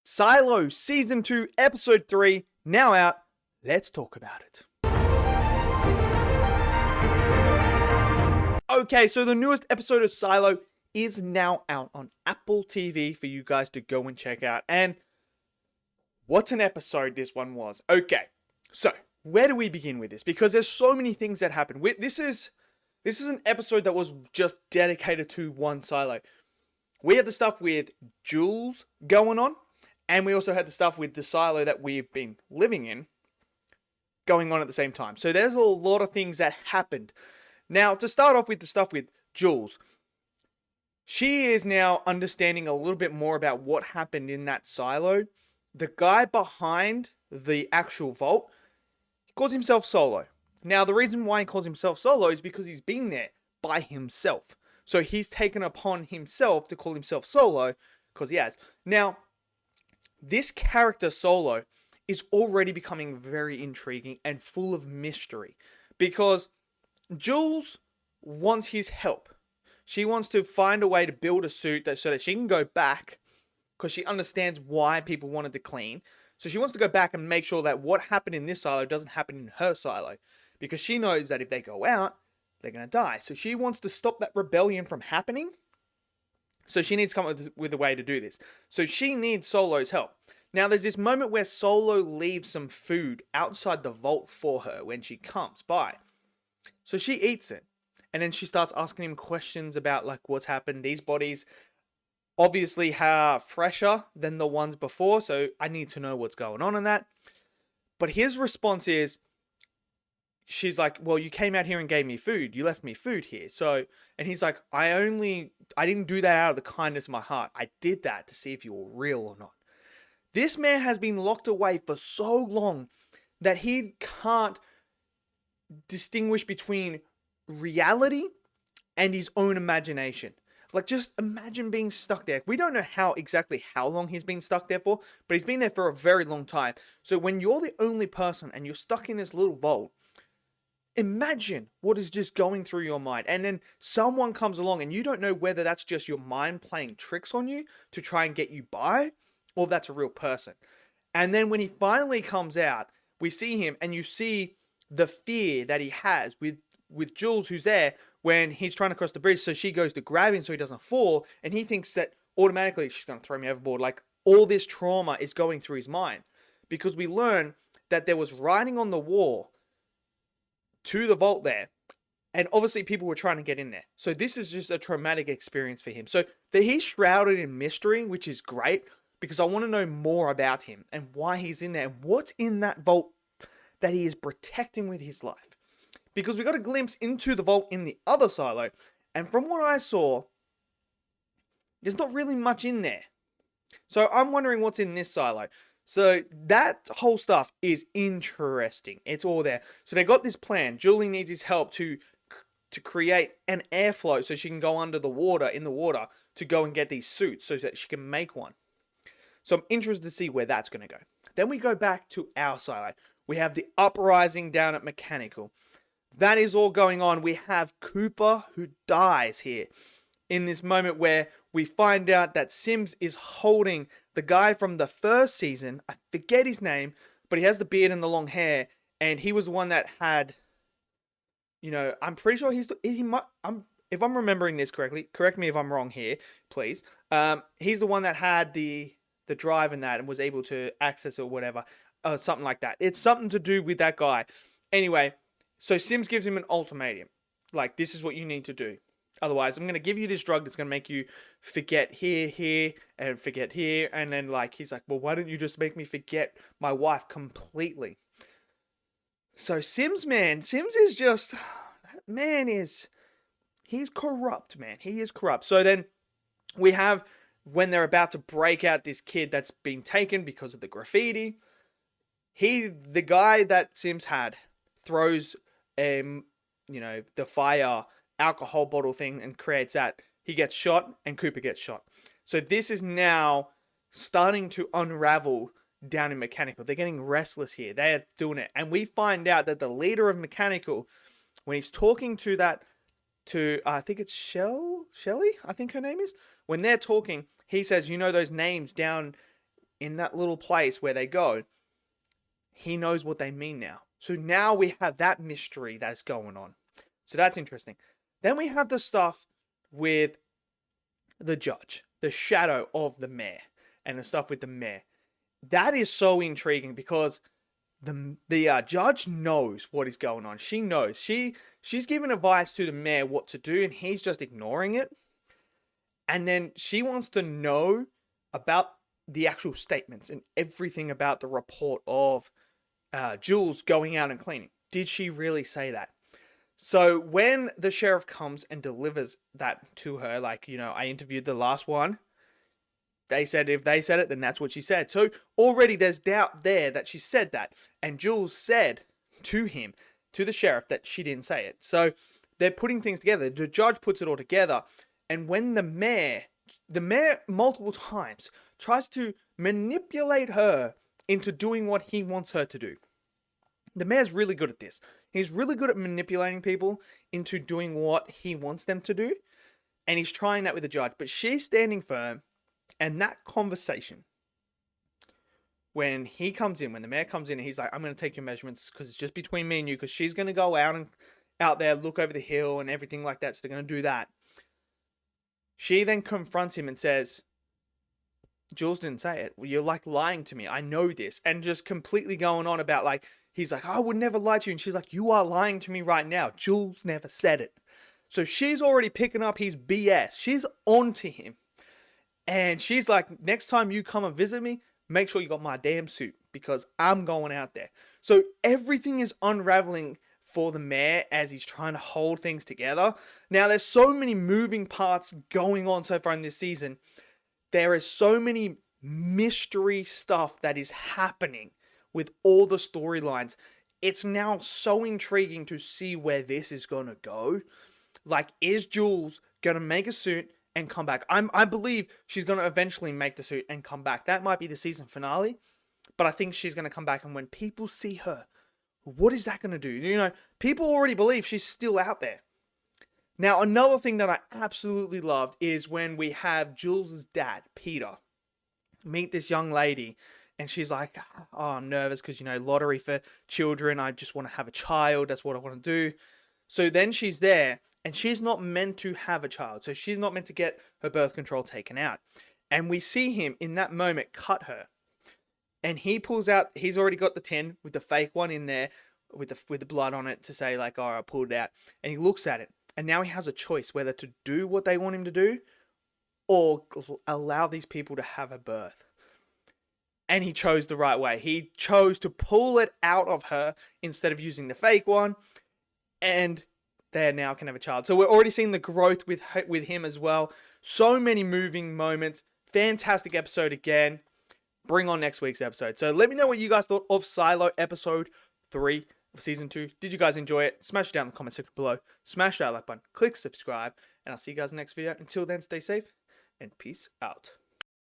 Silo Season 2, Episode 3, now out. Let's talk about it. Okay, so the newest episode of Silo is now out on Apple TV for you guys to go and check out. And what an episode this one was. Okay, so where do we begin with this? Because there's so many things that happen. This is an episode that was just dedicated to one Silo. We had the stuff with Jules going on, and we also had the stuff with the Silo that we've been living in going on at the same time. So there's a lot of things that happened. Now, to start off with the stuff with Jules, she is now understanding a little bit more about what happened in that Silo. The guy behind the actual vault, he calls himself Solo. Now, the reason why he calls himself Solo is because he's been there by himself. So he's taken upon himself to call himself Solo because he has. Now, this character Solo is already becoming very intriguing and full of mystery because Jules wants his help. She wants to find a way to build a suit so that she can go back because she understands why people wanted to clean. So she wants to go back and make sure that what happened in this Silo doesn't happen in her Silo because she knows that if they go out, they're going to die. So she wants to stop that rebellion from happening. So she needs to come up with a way to do this. So she needs Solo's help. Now there's this moment where Solo leaves some food outside the vault for her when she comes by. So she eats it. And then she starts asking him questions about like what's happened. These bodies obviously are fresher than the ones before. So I need to know what's going on in that. But his response is, she's like, well, you came out here and gave me food. You left me food here. So, and he's like, I didn't do that out of the kindness of my heart. I did that to see if you were real or not. This man has been locked away for so long that he can't distinguish between reality and his own imagination. Like, just imagine being stuck there. We don't know exactly how long he's been stuck there for, but he's been there for a very long time. So when you're the only person and you're stuck in this little vault, imagine what is just going through your mind. And then someone comes along and you don't know whether that's just your mind playing tricks on you to try and get you by, or if that's a real person. And then when he finally comes out, we see him and you see the fear that he has with Jules, who's there when he's trying to cross the bridge. So she goes to grab him so he doesn't fall. And he thinks that automatically she's going to throw me overboard. Like, all this trauma is going through his mind. Because we learn that there was writing on the wall to the vault there. And obviously people were trying to get in there. So this is just a traumatic experience for him. So that he's shrouded in mystery, which is great. Because I want to know more about him and why he's in there. And what's in that vault that he is protecting with his life. Because we got a glimpse into the vault in the other Silo. And from what I saw, there's not really much in there. So I'm wondering what's in this Silo. So that whole stuff is interesting. It's all there. So they got this plan. Julie needs his help to create an airflow so she can go under the water, in the water, to go and get these suits so that she can make one. So I'm interested to see where that's going to go. Then we go back to our Silo. We have the uprising down at Mechanical. That is all going on. We have Cooper who dies here in this moment where we find out that Sims is holding the guy from the first season. I forget his name, but he has the beard and the long hair. And he was the one that had, I'm pretty sure if I'm remembering this correctly, correct me if I'm wrong here, please. He's the one that had the drive and that and was able to access it or whatever. Something like that. It's something to do with that guy. Anyway, so Sims gives him an ultimatum. Like, this is what you need to do. Otherwise, I'm going to give you this drug that's going to make you forget here, and forget here. And then, he's like, well, why don't you just make me forget my wife completely? So Sims is just, he's corrupt, man. He is corrupt. So then we have, when they're about to break out this kid that's been taken because of the graffiti, the guy that Sims had throws, the fire alcohol bottle thing and creates that. He gets shot and Cooper gets shot. So this is now starting to unravel down in Mechanical. They're getting restless here. They're doing it. And we find out that the leader of Mechanical, when he's talking to I think it's Shelly, I think her name is. When they're talking, he says, those names down in that little place where they go, he knows what they mean now. So now we have that mystery that's going on. So that's interesting. Then we have the stuff with the judge, the shadow of the mayor, and the stuff with the mayor. That is so intriguing because the judge knows what is going on. She knows. She's given advice to the mayor what to do, and he's just ignoring it. And then she wants to know about the actual statements and everything about the report of Jules going out and cleaning. Did she really say that? So when the sheriff comes and delivers that to her, like, I interviewed the last one, they said if they said it, then that's what she said. So already there's doubt there that she said that. And Jules said to him, to the sheriff, that she didn't say it. So they're putting things together. The judge puts it all together. And when the mayor multiple times tries to manipulate her into doing what he wants her to do. The mayor's really good at this. He's really good at manipulating people into doing what he wants them to do. And he's trying that with the judge. But she's standing firm. And that conversation, when he comes in, when the mayor comes in, and he's like, I'm going to take your measurements because it's just between me and you, because she's going to go out there, look over the hill and everything like that. So they're going to do that. She then confronts him and says, Jules didn't say it. Well, you're like lying to me. I know this. And just completely going on about like, he's like, I would never lie to you. And she's like, you are lying to me right now. Jules never said it. So she's already picking up his BS. She's on to him. And she's like, next time you come and visit me, make sure you got my damn suit because I'm going out there. So everything is unraveling for the mayor as he's trying to hold things together. Now, there's so many moving parts going on so far in this season. There is so many mystery stuff that is happening with all the storylines. It's now so intriguing to see where this is going to go. Like, is Jules going to make a suit and come back? I believe she's going to eventually make the suit and come back. That might be the season finale, but I think she's going to come back. And when people see her, what is that going to do? People already believe she's still out there. Now, another thing that I absolutely loved is when we have Jules' dad, Peter, meet this young lady. And she's like, oh, I'm nervous because, lottery for children. I just want to have a child. That's what I want to do. So then she's there. And she's not meant to have a child. So she's not meant to get her birth control taken out. And we see him in that moment cut her. And he pulls out, he's already got the tin with the fake one in there with the blood on it to say like, oh, I pulled it out. And he looks at it. And now he has a choice whether to do what they want him to do or allow these people to have a birth. And he chose the right way. He chose to pull it out of her instead of using the fake one. And they now can have a child. So we're already seeing the growth with him as well. So many moving moments. Fantastic episode again. Bring on next week's episode. So let me know what you guys thought of Silo episode 3 of season 2. Did you guys enjoy it? Smash it down in the comment section below. Smash that like button. Click subscribe. And I'll see you guys in the next video. Until then, stay safe and peace out.